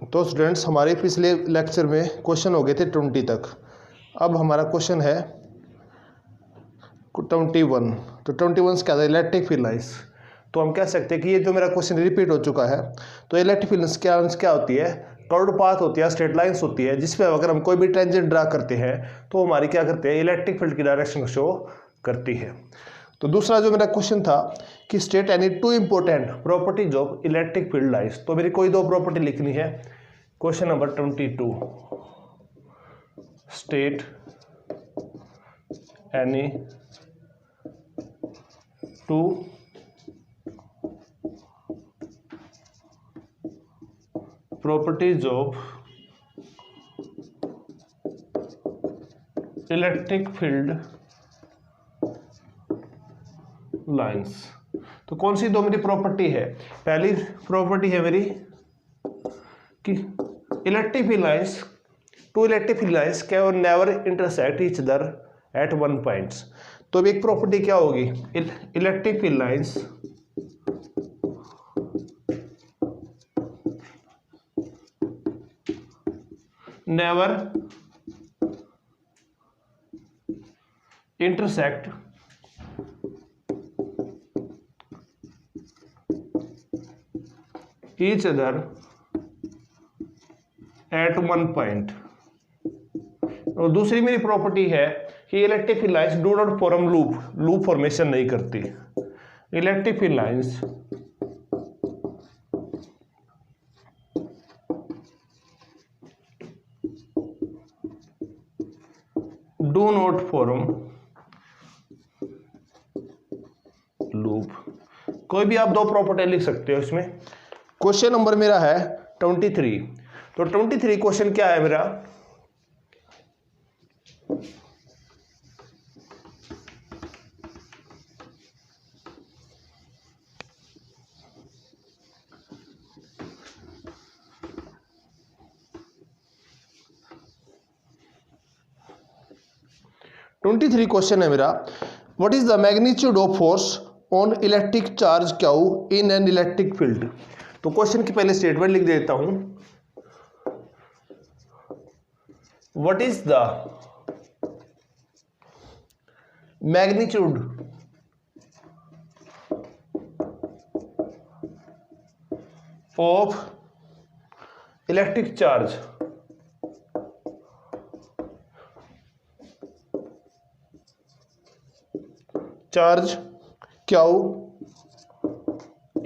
तो स्टूडेंट्स हमारे पिछले लेक्चर में क्वेश्चन हो गए थे 20 तक। अब हमारा क्वेश्चन है 21। तो 21 क्या था? Electric field lines. तो हम कह सकते हैं कि ये जो मेरा क्वेश्चन रिपीट हो चुका है। तो इलेक्ट्रिक फील्ड लाइंस क्या होती है? कर्व्ड पाथ होती है, स्ट्रेट लाइंस होती है, जिसपे अगर हम कोई भी टेंजेंट ड्रा करते हैं तो हमारी क्या करते हैं? इलेक्ट्रिक फील्ड की डायरेक्शन शो करती है। तो दूसरा जो मेरा क्वेश्चन था कि state any two important properties of electric field lines. तो मेरी कोई दो प्रॉपर्टी लिखनी है। Question number 22, state any two properties of electric field lines. तो कौन सी दो मेरी प्रॉपर्टी है? पहली प्रॉपर्टी है मेरी कि electric field lines, two electric field lines can never intersect each other at one points. तो एक प्रॉपर्टी क्या होगी? Electric field lines never intersect each other at one point। और दूसरी मेरी प्रॉपर्टी है कि electric field lines do not form loop formation नहीं करती। Electric field lines do not form loop. कोई भी आप दो प्रॉपर्टी लिख सकते हो इसमें। क्वेश्चन नंबर मेरा है 23। तो 23 क्वेश्चन क्या है मेरा? क्वेश्चन है मेरा, what is the magnitude of force on electric charge Q in an electric field. तो क्वेश्चन की पहले स्टेटमेंट लिख देता हूं। What is the magnitude of electric charge Q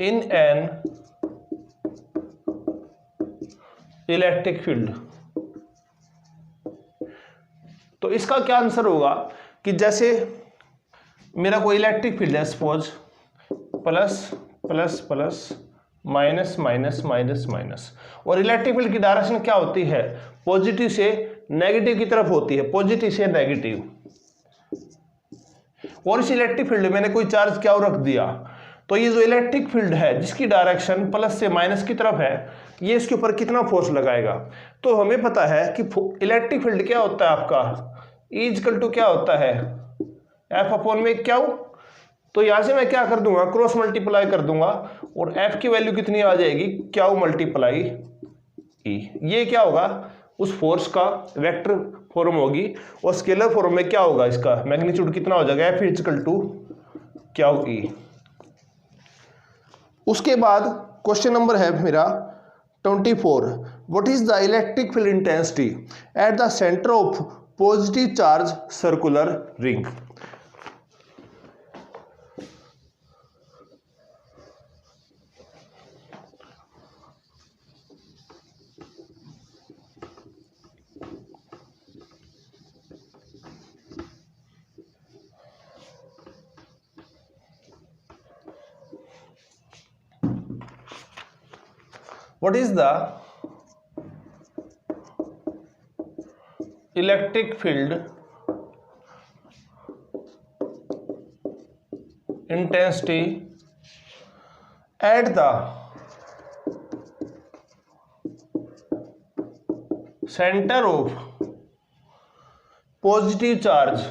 in an electric field. तो इसका क्या आंसर होगा कि जैसे मेरा कोई इलेक्ट्रिक फील्ड है, suppose plus plus plus minus minus minus minus, और इलेक्ट्रिक फील्ड की डायरेक्शन क्या होती है? पॉजिटिव से नेगेटिव की तरफ होती है, पॉजिटिव से नेगेटिव। और इस इलेक्ट्रिक फील्ड में मैंने कोई चार्ज क्या रख दिया, तो ये जो इलेक्ट्रिक फील्ड है जिसकी डायरेक्शन प्लस से माइनस की तरफ है, ये इसके ऊपर कितना फोर्स लगाएगा। तो हमें पता है कि इलेक्ट्रिक फील्ड क्या होता है आपका? E इक्वल टू क्या होता है? F अपॉन में क्यू। तो यहां से मैं क्या कर दूंगा? क्रॉस मल्टीप्लाई कर दूंगा, और F की वैल्यू कितनी आ जाएगी? Q multiply E। ये क्या होगा? उस फोर्स का वेक्टर फॉर्म होगी, और स्केलर फॉर्म में क्या होगा? इसका मैग्नीट्यूड कितना हो जाएगा? F equal to Q E। उसके बाद क्वेश्चन नंबर है मेरा 24, what is the electric field intensity at the centre of positive charge circular ring. What is the electric field intensity at the center of positive charged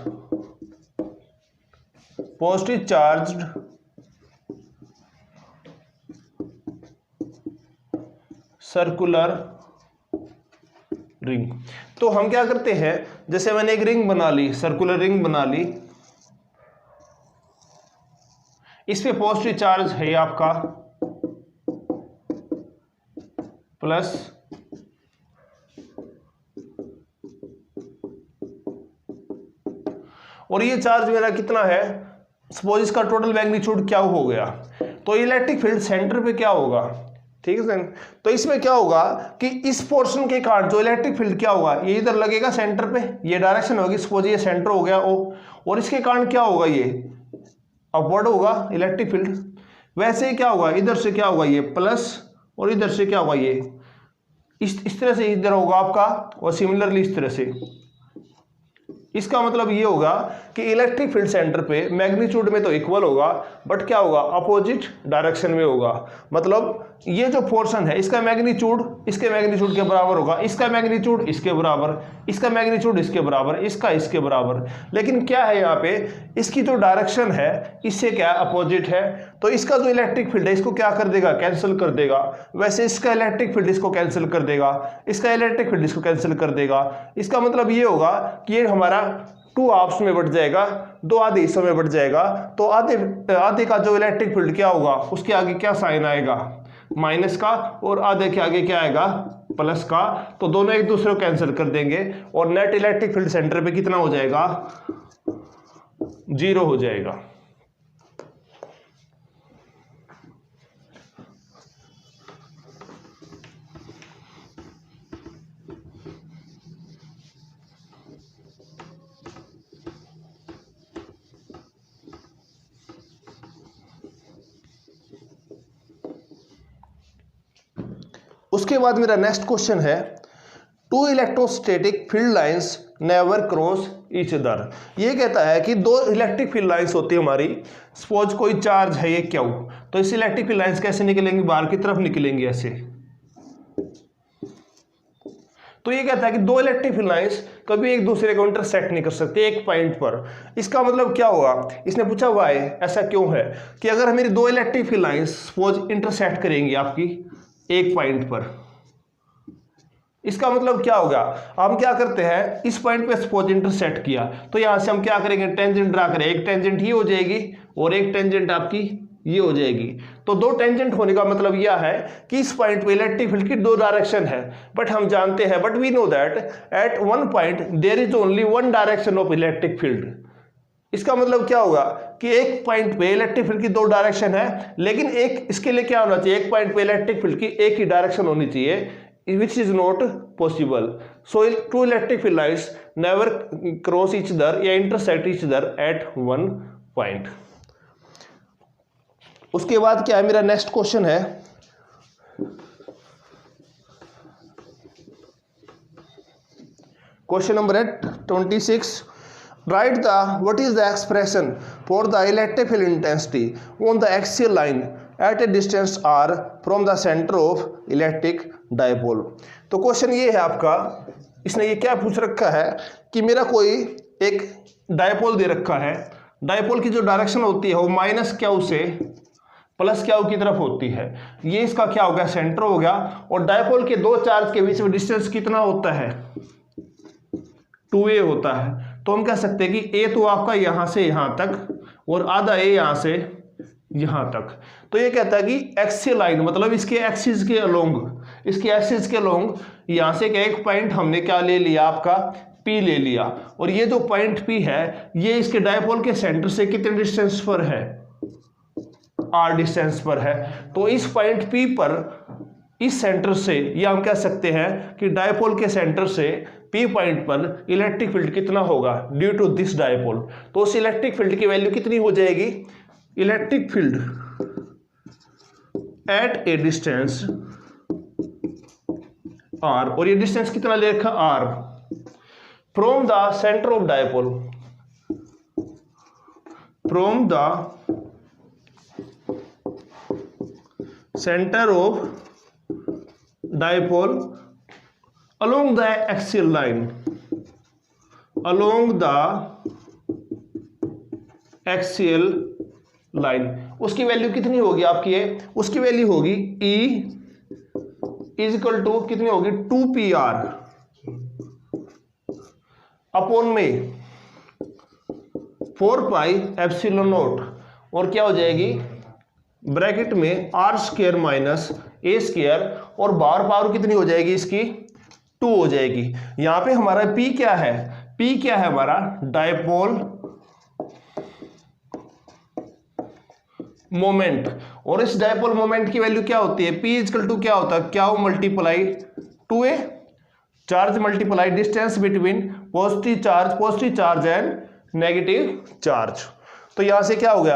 circular ring. तो हम क्या करते हैं, जैसे मैंने एक रिंग बना ली, सर्कुलर रिंग बना ली, इस पे पॉजिटिव चार्ज है आपका प्लस, और ये चार्ज मेरा कितना है, सपोज इसका टोटल मैग्नीट्यूड क्या हो गया, तो इलेक्ट्रिक फील्ड सेंटर पे क्या होगा, ठीक है सर। तो इसमें क्या होगा कि इस पोर्शन के कारण जो इलेक्ट्रिक फील्ड क्या होगा, ये इधर लगेगा सेंटर पे, ये डायरेक्शन होगी, सपोज ये सेंटर हो गया ओ, और इसके कारण क्या होगा, ये अपवर्ड होगा इलेक्ट्रिक फील्ड। वैसे ही क्या होगा, इधर से क्या होगा ये प्लस, और इधर से क्या होगा ये इस तरह से इधर होगा आपका, और सिमिलरली इस तरह से। इसका मतलब ये होगा कि इलेक्ट्रिक फील्ड सेंटर पे मैग्नीट्यूड में तो इक्वल होगा, बट क्या होगा, अपोजिट डायरेक्शन में होगा। मतलब ये जो पोर्शन है इसका मैग्नीट्यूड इसके मैग्नीट्यूड के बराबर होगा, इसका मैग्नीट्यूड इसके बराबर, इसका मैग्नीट्यूड इसके बराबर, इसका इसके बराबर। लेकिन क्या है यहाँ पे, इसकी जो डायरेक्शन है इससे क्या अपोजिट है, तो इसका जो इलेक्ट्रिक फील्ड है इसको क्या कर देगा, कैंसिल कर देगा। वैसे इसका इलेक्ट्रिक फील्ड इसको कैंसिल कर देगा, इसका इलेक्ट्रिक फील्ड इसको कैंसिल कर देगा। इसका मतलब ये होगा कि ये हमारा 2 हाफ्स में बढ़ जाएगा, 2 आधे हिस्सों में बढ़ जाएगा। तो आधे का जो इलेक्ट्रिक फील्ड क्या होगा, उसके आगे क्या साइन आएगा, माइनस का, और आधे के आगे क्या आएगा, प्लस का। तो दोनों एक दूसरे को कैंसिल कर देंगे, और नेट इलेक्ट्रिक फील्ड सेंटर पे कितना हो जाएगा, 0 हो जाएगा। उसके बाद मेरा नेक्स्ट क्वेश्चन है, 2 electrostatic field lines never cross each other. ये कहता है कि 2 इलेक्ट्रिक फील्ड लाइंस होती है हमारी, सपोज कोई चार्ज है ये क्यू, तो इस इलेक्ट्रिक फील्ड लाइंस कैसे निकलेंगी, बाहर की तरफ निकलेंगी ऐसे। तो ये कहता है कि 2 इलेक्ट्रिक फील्ड लाइंस कभी एक दूसरे को इंटरसेक्ट नहीं कर सकते एक पॉइंट पर। इसका मतलब क्या हुआ, इसने पूछा वाई, ऐसा क्यों है कि अगर मेरी 2 electric field lines suppose intersect करेंगी आपकी एक पॉइंट पर, इसका मतलब क्या होगा, हम क्या करते हैं, इस पॉइंट पे सपोज इंटरसेक्ट किया, तो यहां से हम क्या करेंगे, टेंजेंट ड्रा करें, एक टेंजेंट ये हो जाएगी और एक टेंजेंट आपकी ये हो जाएगी। तो 2 टेंजेंट होने का मतलब यह है कि इस पॉइंट पे इलेक्ट्रिक फील्ड की 2 डायरेक्शन है, बट हम जानते हैं, but we know that at one point there is only one direction of electric field. इसका मतलब क्या होगा कि एक पॉइंट पे इलेक्ट्रिक फील्ड की 2 डायरेक्शन है, लेकिन एक इसके लिए क्या होना चाहिए, एक पॉइंट पे इलेक्ट्रिक फील्ड की एक ही डायरेक्शन होनी चाहिए, which is not possible. So 2 electric field lines never cross each other या intersect each other at one point. उसके बाद क्या है, मेरा नेक्स्ट क्वेश्चन है, question number 26, write the what is the expression for the electric field intensity on the axial line at a distance r from the center of electric dipole। तो question ये है आपका, इसने ये क्या पूछ रखा है कि मेरा कोई एक डायपोल दे रखा है, डायपोल की जो डायरेक्शन होती है वो माइनस क्यू से प्लस क्यू की तरफ होती है। ये इसका क्या हो गया, सेंटर हो गया, और डायपोल के 2 चार्ज के बीच में डिस्टेंस कितना होता है, 2a होता है। तो हम कह सकते हैं कि a तो आपका यहां से यहां तक और आधा a यहां से यहां तक। तो ये कहता है कि एक्सियल लाइन मतलब इसके एक्सिस के अलोंग, इसके एक्सिस के अलोंग यहां से एक पॉइंट हमने क्या ले लिया, आपका P ले लिया, और ये जो पॉइंट P है ये इसके डायपोल के सेंटर से कितने डिस्टेंस पर है, r डिस्टेंस पर है। तो इस पॉइंट P पर इस सेंटर से, या हम कह सकते हैं कि डायपोल के सेंटर से P पॉइंट पर इलेक्ट्रिक फील्ड कितना होगा ड्यू टू दिस डायपोल। तो उस इलेक्ट्रिक फील्ड की वैल्यू कितनी हो जाएगी, electric field at a distance r, और ये डिस्टेंस कितना ले रखा r, from the centre of dipole, from the centre of dipole along the axial line, along the axial line। उसकी वैल्यू कितनी होगी आपकी, है उसकी वैल्यू होगी E इज इक्वल टू कितनी होगी, 2PR। अपॉन में 4 पाई एप्सिलॉन नॉट, और क्या हो जाएगी ब्रैकेट में R square minus A square, और बाहर पावर कितनी हो जाएगी इसकी 2 हो जाएगी। यहां पे हमारा पी क्या है, पी क्या है हमारा डायपोल मोमेंट, और इस डायपोल मोमेंट की वैल्यू क्या होती है, पी इक्वल टू क्या होता है Q multiply 2a charge multiply distance between positive charge and negative charge. तो यहां से क्या हो गया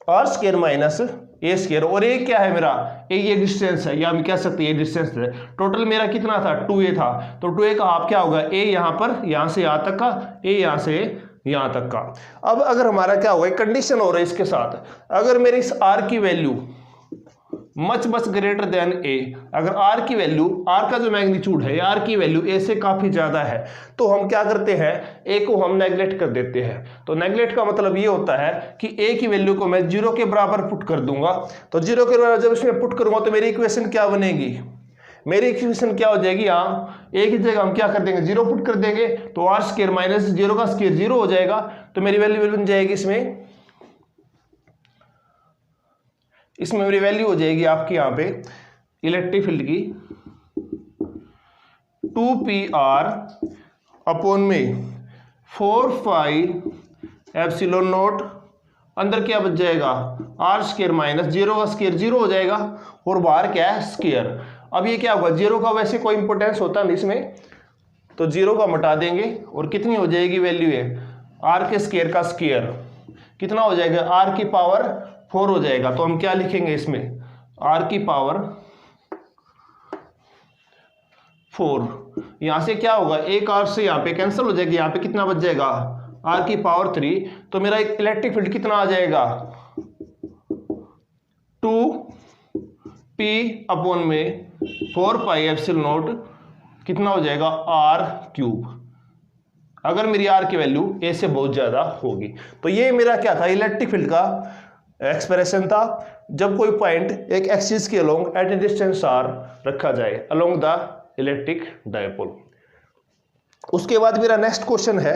R square minus A square, और ए क्या है मेरा ए, ये डिस्टेंस है, या हम कह सकते हैं ये डिस्टेंस है। टोटल मेरा कितना था 2a था, तो 2a का हाफ क्या होगा ए यहां पर, यहां से यहां तक का, ए यहां से यहां तक का। अब अगर हमारा क्या होगा कंडीशन हो रहा है इसके साथ, अगर मेरी इस आर की वैल्यू मच ग्रेटर देन ए, अगर आर की वैल्यू, आर का जो मैग्नीट्यूड है आर की वैल्यू ए से काफी ज्यादा है, तो हम क्या करते हैं ए को हम नेग्लेक्ट कर देते हैं। तो नेग्लेक्ट का मतलब ये होता है कि ए की वैल्यू को मैं 0 के बराबर पुट कर दूंगा। तो 0 के बराबर जब इसमें पुट करूंगा तो मेरी इक्वेशन क्या बनेगी, मेरी इक्वेशन क्या हो जाएगी, यहाँ ए की जगह हम क्या कर देंगे 0 पुट कर देंगे, तो आर स्क्वायर माइनस 0 का स्क्वायर 0 हो जाएगा। तो मेरी वैल्यू बन जाएगी इसमें मेरी वैल्यू हो जाएगी आपकी यहाँ पे इलेक्ट्रिक फील्ड की 2pr अपॉन में 4 पाई एप्सिलॉन नॉट, अंदर क्या बच जाएगा आर स्क्वायर माइनस 0 का स्क्वायर 0 हो जाएगा, और बाहर क्या है स्क्वायर। अब ये क्या होगा 0 का वैसे कोई इंपोर्टेंस होता नहीं इसमें, तो 0 का मिटा देंगे, और कितनी हो जाएगी वैल्यू है आर के स्क्वायर का स्क्वायर कितना हो जाएगा आर की पावर 4 हो जाएगा। तो हम क्या लिखेंगे इसमें आर की पावर 4, यहां से क्या होगा एक आर से यहां पे कैंसिल हो जाएगी, यहां पे कितना बच जाएगा आर की पावर 3, तो मेरा इलेक्ट्रिक फील्ड कितना आ जाएगा 2p अपॉन में 4 पाई एप्सिलॉन नॉट कितना हो जाएगा आर क्यूब, अगर मेरी आर की वैल्यू ए से बहुत ज्यादा होगी। तो ये मेरा क्या था इलेक्ट्रिक फील्ड का एक्सप्रेशन था, जब कोई पॉइंट एक एक्सिस के along at a distance R रखा जाए अलोंग द इलेक्ट्रिक डायपोल। उसके बाद मेरा नेक्स्ट क्वेश्चन है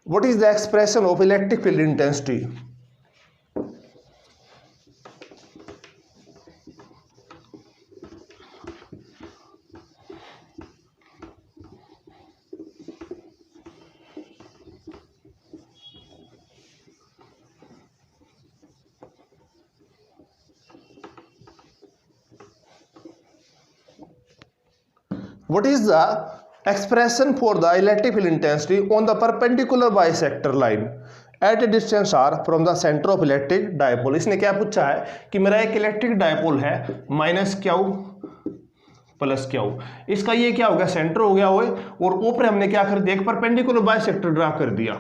what is the expression of electric field intensity. What is the expression for the electric field intensity on the perpendicular bisector line at a distance r from the center of electric dipole। इसने क्या पूछा है कि मेरा एक electric dipole है minus Q plus Q, इसका ये क्या हो गया सेंटर हो गया हुआ, और ऊपर हमने क्या कर दिया एक परपेंडिकुलर बाइसेक्टर ड्रा कर दिया।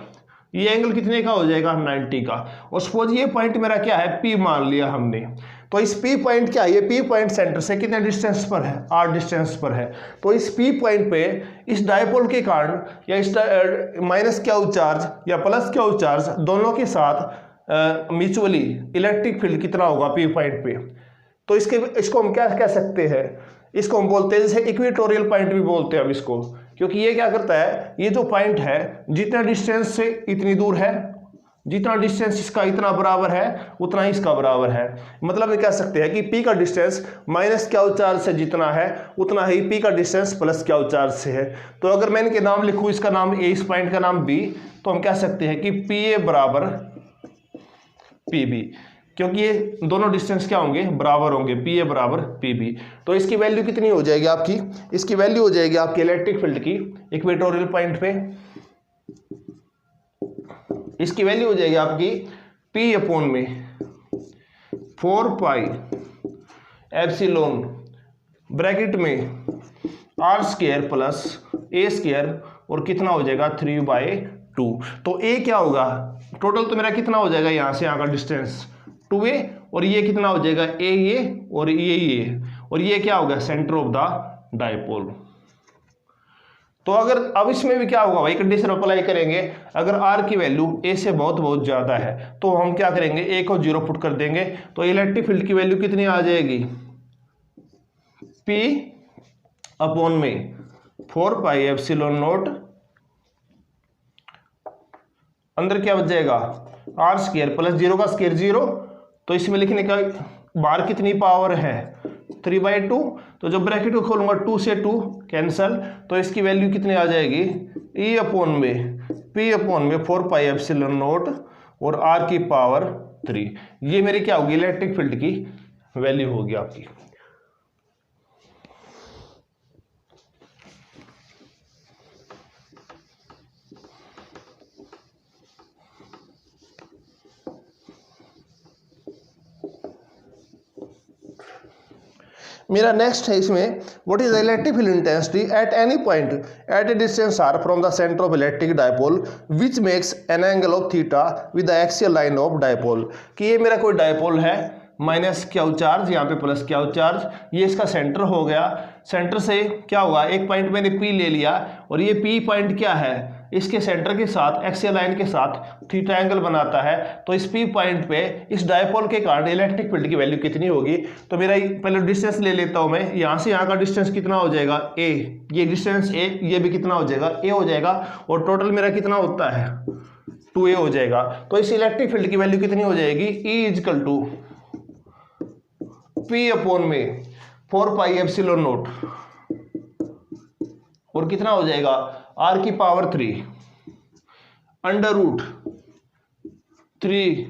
ये एंगल कितने का हो जाएगा 90 का, और सपोज ये पॉइंट मेरा क्या है P मान लिया हमने। तो इस P पॉइंट क्या है, ये P पॉइंट सेंटर से कितने डिस्टेंस पर है r डिस्टेंस पर है। तो इस P पॉइंट पे इस डायपोल के कारण या इस माइनस क्यू चार्ज या प्लस क्यू चार्ज दोनों के साथ म्यूचुअली इलेक्ट्रिक फील्ड कितना होगा P पॉइंट पे। तो इसको हम क्या कह सकते हैं, इसको हम बोलते हैं जैसे इक्वेटोरियल पॉइंट भी बोलते हैं हम इसको, क्योंकि ये क्या करता है ये जो पॉइंट है जितना डिस्टेंस से इतनी दूर है, जितना डिस्टेंस इसका इतना बराबर है उतना ही इसका बराबर है। मतलब ये कह सकते हैं कि P का डिस्टेंस माइनस क्यू चार्ज से जितना है उतना ही P का डिस्टेंस प्लस क्यू चार्ज से है। तो अगर मैं इनके नाम लिखूँ, इसका नाम A इस पॉइंट का नाम B, तो हम कह सकते हैं कि PA बराबर PB, क्योंकि ये दोनों डिस्टेंस क्या होंगे बराबर होंगे, PA बराबर PB। तो इसकी वैल्यू कितनी हो जाएगी आपकी, इसकी वैल्यू हो जाएगी आपकी इलेक्ट्रिक फील्ड की इक्वेटोरियल पॉइंट पे, इसकी वैल्यू हो जाएगी आपकी P अपॉन में 4 पाई एप्सिलॉन ब्रैकेट में r square plus a square, और कितना हो जाएगा 3/2। तो a क्या होगा टोटल, तो मेरा कितना हो जाएगा यहाँ से यहाँ का डिस्टेंस 2a, और ये कितना हो जाएगा a ये और ये और ये क्या होगा सेंटर ऑफ द डायपोल। तो अगर अब इसमें भी क्या होगा भाई कंडीशन अप्लाई करेंगे, अगर r की वैल्यू a से बहुत ज्यादा है तो हम क्या करेंगे a को 0 पुट कर देंगे। तो इलेक्ट्रिक फील्ड की वैल्यू कितनी आ जाएगी P अपॉन में 4 पाई एप्सिलॉन नॉट अंदर क्या बच जाएगा आर स्क्वायर प्लस 0 का स्क्वायर 0, तो इसमें लिखने का बाहर कितनी पावर है 3/2, तो जब ब्रैकेट को खोलूंगा 2 से 2 कैंसल, तो इसकी वैल्यू कितनी आ जाएगी E अपॉन में P अपॉन में 4 पाई एप्सिलॉन नॉट और R की पावर 3। ये मेरी क्या होगी इलेक्ट्रिक फील्ड की वैल्यू होगी आपकी। मेरा नेक्स्ट है इसमें what is the electric field intensity at any point at a distance R from the centre of electric dipole which makes an angle of theta with the axial line of dipole. कि ये मेरा कोई dipole है minus Q charge, यहाँ पे plus Q charge, ये इसका centre हो गया। सेंटर से क्या होगा एक पॉइंट मैंने P ले लिया और ये P पॉइंट क्या है इसके सेंटर के साथ एक्सियल लाइन के साथ थीटा एंगल बनाता है। तो इस P पॉइंट पे इस डायपोल के कारण इलेक्ट्रिक फील्ड की वैल्यू कितनी होगी। तो मेरा पहले डिस्टेंस ले लेता हूं मैं, यहाँ से यहाँ का डिस्टेंस कितना हो जाएगा A, ये डिस्टेंस A, ये भी कितना हो जाएगा A हो जाएगा, और टोटल मेरा कितना होता है 2A हो जाएगा। तो इस इलेक्ट्रिक फील्ड की वैल्यू कितनी हो जाएगी E equal to P upon में 4 पाई एप्सिलॉन नॉट और कितना हो जाएगा R की power 3 under root 3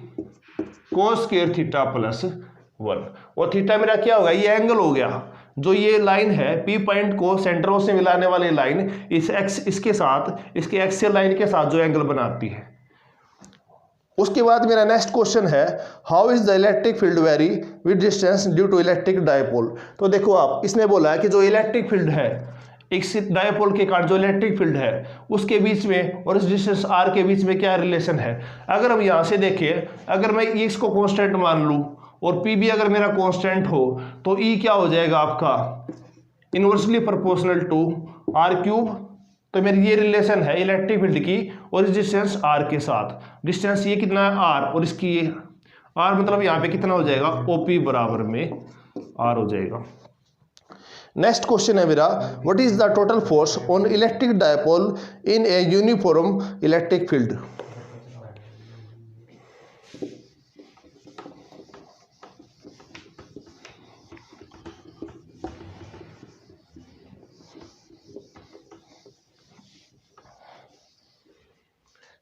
cos square theta plus 1। और थीटा मेरा क्या होगा ये एंगल हो गया, जो ये लाइन है P पॉइंट को सेंटरों से मिलाने वाली लाइन इसके साथ इसके एक्सियल लाइन के साथ जो एंगल बनाती है। उसके बाद मेरा नेक्स्ट क्वेश्चन है how is the electric field vary with distance due to electric dipole. तो देखो आप इसने बोला है कि जो इलेक्ट्रिक फील्ड है एक डायपोल के कारण जो इलेक्ट्रिक फील्ड है उसके बीच में और इस डिस्टेंस r के बीच में क्या रिलेशन है। अगर हम यहाँ से देखें, अगर मैं इसको कांस्टेंट मान लूँ और P भी अगर मेरा कांस्टेंट हो तो E क्या हो जाएगा आपका इनवर्सली प्रोपोर्शनल टू r³। तो मेरी ये रिलेशन है इलेक्ट्रिक फील्ड की और इस डिस्टेंस r के साथ। डिस्टेंस ये कितना है r और इसकी ये r, मतलब यहाँ पे कितना हो जाएगा OP बराबर में r हो जाएगा। नेक्स्ट क्वेश्चन है मेरा what is the total force on electric dipole in a uniform electric field.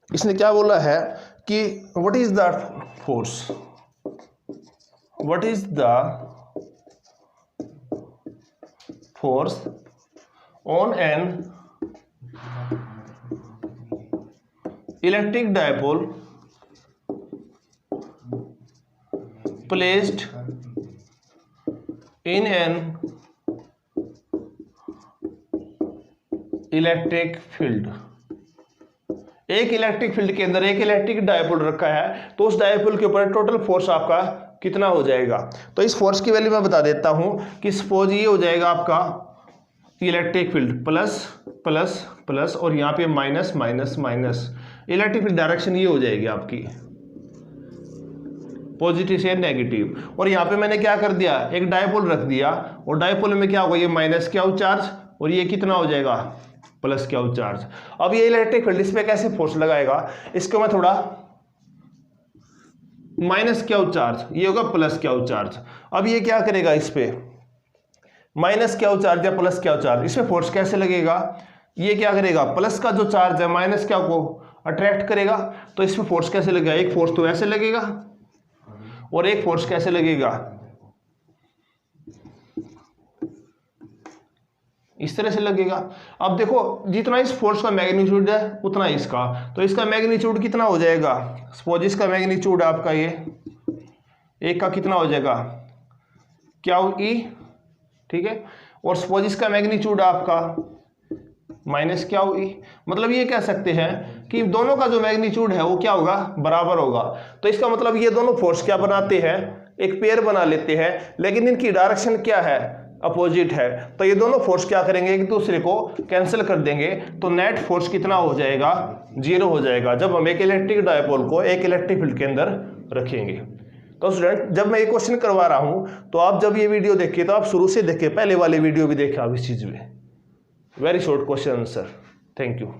इसने क्या बोला है कि what is the force, what is the force on an electric dipole placed in an electric field. एक electric field के अंदर एक electric dipole रखा है, तो उस डायपोल के ऊपर टोटल फोर्स आपका कितना हो जाएगा। तो इस फोर्स की वैल्यू मैं बता देता हूं कि सपोज ये हो जाएगा आपका electric field plus plus plus और यहाँ पे minus minus minus. Electric field direction ये हो जाएगी आपकी पॉजिटिव से नेगेटिव। और यहाँ पे मैंने क्या कर दिया एक डायपोल रख दिया और डायपोल में क्या होगा ये माइनस क्यू चार्ज और ये कितना हो जाएगा प्लस क्यू चार्ज। अब ये इलेक्ट्रिक फील्ड इस पे कैसे फोर्स लगाएगा, इसको मैं थोड़ा माइनस क्यू चार्ज, ये होगा प्लस क्यू चार्ज। अब ये क्या करेगा इस पे माइनस क्यू चार्ज या प्लस क्यू चार्ज, इस पे फोर्स कैसे लगेगा, ये क्या करेगा प्लस का जो चार्ज है माइनस क्यू को अट्रैक्ट करेगा। तो इस पे फोर्स कैसे लगेगा, एक फोर्स तो ऐसे लगेगा और एक फोर्स कैसे लगेगा इस तरह से लगेगा। अब देखो जितना इस फोर्स का मैग्नीट्यूड है उतना इसका, तो इसका मैग्नीट्यूड कितना हो जाएगा, सपोज इसका मैग्नीट्यूड आपका ये एक का कितना हो जाएगा क्यू ई, ठीक है, और सपोज इसका मैग्नीट्यूड आपका माइनस क्यू ई। मतलब ये कह सकते हैं कि दोनों का जो मैग्नीट्यूड है वो क्या होगा बराबर होगा। तो इसका मतलब ये दोनों फोर्स क्या बनाते हैं एक पेयर बना लेते हैं, लेकिन इनकी डायरेक्शन क्या है अपोजिट है। तो ये दोनों फोर्स क्या करेंगे एक दूसरे को कैंसिल कर देंगे, तो नेट फोर्स कितना हो जाएगा 0 हो जाएगा जब हम एक इलेक्ट्रिक डायपोल को एक इलेक्ट्रिक फील्ड के अंदर रखेंगे। तो स्टूडेंट जब मैं ये क्वेश्चन करवा रहा हूं तो आप जब ये वीडियो देखिए तो आप शुरू से देखिए, पहले वाले वीडियो भी देखें आप इस चीज में। Very short question answer. Thank you.